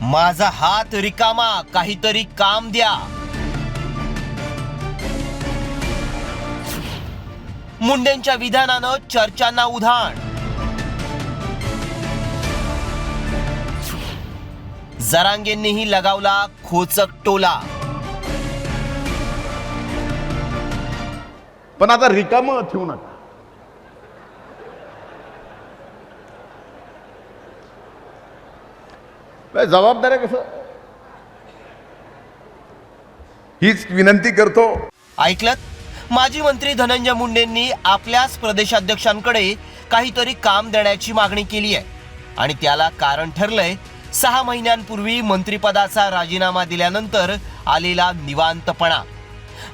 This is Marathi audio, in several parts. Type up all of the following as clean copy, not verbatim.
माझा हात रिकामा, काहीतरी काम द्या. मुंडेंच्या विधानानं चर्चांना उधाण. जरांगेंनीही लगावला खोचक टोला. पण आता रिकामं ठेवू नका. जबाबदारी कसं हीच विनंती करतो. ऐकलत, माजी मंत्री धनंजय मुंडेंनी आपल्याच प्रदेशाध्यक्षांकडे काहीतरी काम देण्याची मागणी केली आहे आणि त्याला कारण ठरलंय 6 महिन्यांपूर्वी मंत्रिपदाचा राजीनामा दिल्यानंतर आलेला निवांतपणा.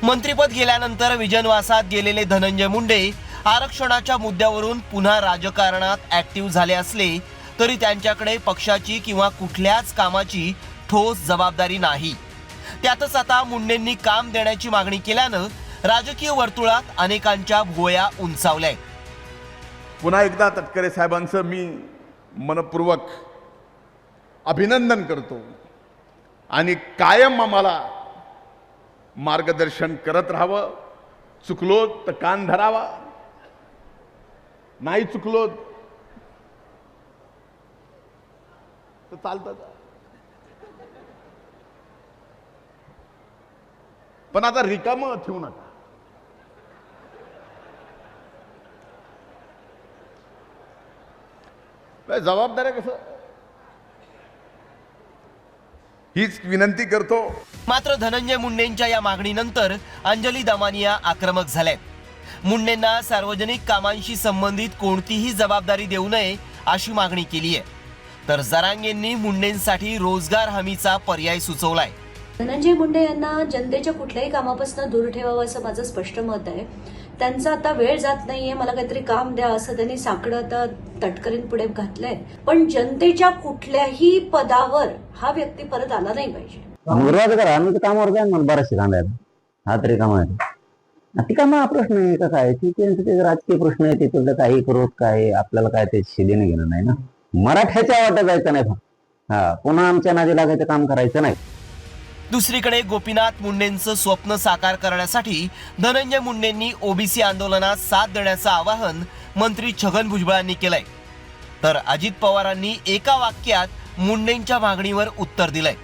मंत्रिपद गेल्यानंतर विजनवासात गेलेले धनंजय मुंडे आरक्षणाच्या मुद्द्यावरून पुन्हा राजकारणात ऍक्टिव्ह झाले असले तरी त्यांच्याकडे पक्षाची किंवा कुठल्याच कामाची ठोस जबाबदारी नाही. त्यातच आता मुंडेंनी काम देण्याची मागणी केल्यानं राजकीय वर्तुळात अनेकांच्या भुवया उंचावल्या. पुन्हा एकदा तटकरे साहेबांचं मी मनपूर्वक अभिनंदन करतो आणि कायम आम्हाला मार्गदर्शन करत राहावं. चुकलो तर कान धरावा, नाही चुकलो तर चालतं. पण आता रिकामं ठेवू नका. जबाबदारी कसं हीच विनंती करतो. मात्र धनंजय मुंडेंच्या या मागणीनंतर अंजली दमानिया आक्रमक झाल्यात. मुंडेंना सार्वजनिक कामांशी संबंधित कोणतीही जबाबदारी देऊ नये अशी मागणी केली आहे. तर जरांगेंनी मुंडेंसाठी रोजगार हमीचा पर्याय सुचवलाय. धनंजय मुंडे यांना जनतेच्या कुठल्याही कामापासून दूर ठेवावं असं माझं स्पष्ट मत आहे. त्यांचा आता वेळ जात नाहीये, मला काहीतरी काम द्या असं त्यांनी साकडं आता तटकरींपुढे घातलंय. पण जनतेच्या कुठल्याही पदावर हा व्यक्ती परत आला नाही पाहिजे. विरोध करा, आम्ही कामावर जाईन मला बराचसे काम आहे. हा तरी काम आहे, ती कामा हा प्रश्न आहे का काय, ते राजकीय प्रश्न आहे. तिथलं काही करू काय, आपल्याला काय त्याची देणं घेणं नाही ना. मराठ्याच्या वाटत जायचं नाही. पुन्हा आमच्या नादी लागायचं काम करायचं नाही. दुसरीकडे गोपीनाथ मुंडेंचं स्वप्न साकार करण्यासाठी धनंजय मुंडेंनी ओबीसी आंदोलनात साथ देण्याचं आवाहन मंत्री छगन भुजबळांनी केलंय. तर अजित पवारांनी एका वाक्यात मुंडेंच्या मागणीवर उत्तर दिलंय.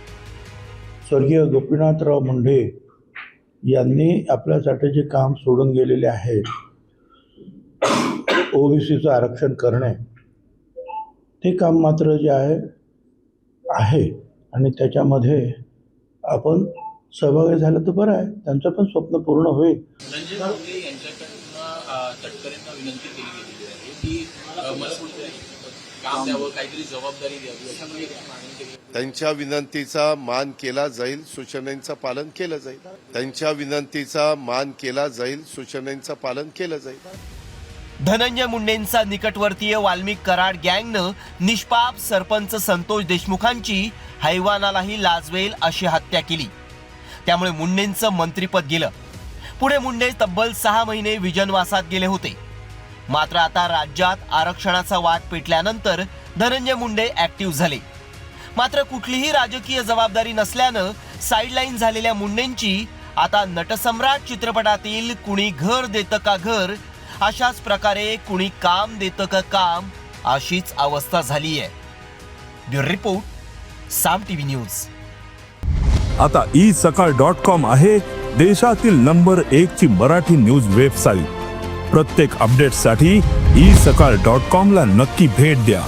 स्वर्गीय गोपीनाथराव मुंडे यांनी आपल्यासाठी जे काम सोडून गेलेले आहे, ओबीसीचं आरक्षण करणे, ते काम मात्र जे आहे आणि त्याच्यामध्ये आपण सहभागी झालं तर बरं आहे. त्यांचं पण स्वप्न पूर्ण होईल. धनंजय मुंडे यांच्याकडनं तटकरेंना विनंती केली गेलेली आहे की मला कुठेतरी काम द्यावं, काहीतरी जबाबदारी द्यावी, अशामुळे मागणी केली. त्यांच्या विनंतीचा मान केला जाईल, सूचनांचं पालन केलं जाईल. त्यांच्या विनंतीचा मान केला जाईल, सूचनांचं पालन केलं जाईल. धनंजय मुंडेंचा निकटवर्तीय वाल्मिक कराड गँगनं निष्पाप सरपंच संतोष देशमुखांची हैवानालाही लाजवेल अशी हत्या केली. त्यामुळे मुंडेंचं मंत्रिपद गेलं. पुढे मुंडे तब्बल 6 महिने विजनवासात गेले होते. मात्र आता राज्यात आरक्षणाचा वाद पेटल्यानंतर धनंजय मुंडे ऍक्टिव्ह झाले. मात्र कुठलीही राजकीय जबाबदारी नसल्यानं साईडलाईन झालेल्या मुंडेंची आता नटसम्राट चित्रपटातील कुणी घर देतं का घर, अशाच प्रकारे कुणी काम देतं का काम, अशीच अवस्था झाली आहे. ब्युरो रिपोर्ट, साम टीव्ही न्यूज. आता isakal.com आहे देशातील नंबर 1 ची मराठी न्यूज वेबसाईट. प्रत्येक अपडेटसाठी isakal.com ला नक्की भेट द्या.